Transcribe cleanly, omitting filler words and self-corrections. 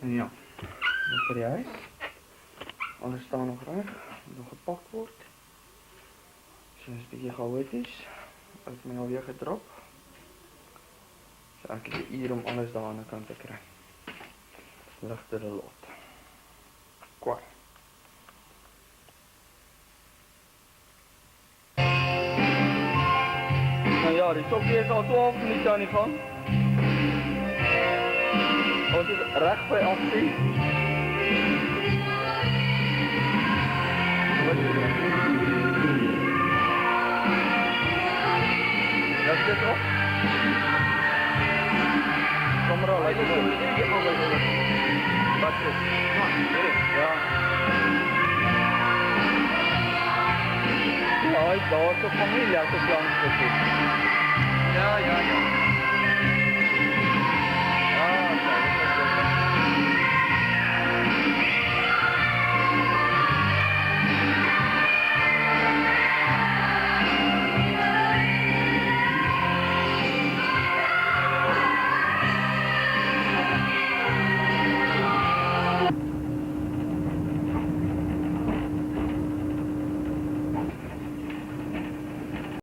Ja, dan vir die huis. Alles staan nog reg, nog gepak word. So is 'n bietjie chaoties. Ek het my alweer gedrop. So ek het 'n uur om alles daar aan die kant te kry. Ligte de lot. Kwaai. Nou ja, die tokkie is al 12 minute aan die gang. Ons is reg by aksie. Dat is dit op. Kamera lyk dit om die albei. Wat is? Ja. Ja, hy daar so familie, so plan gesit.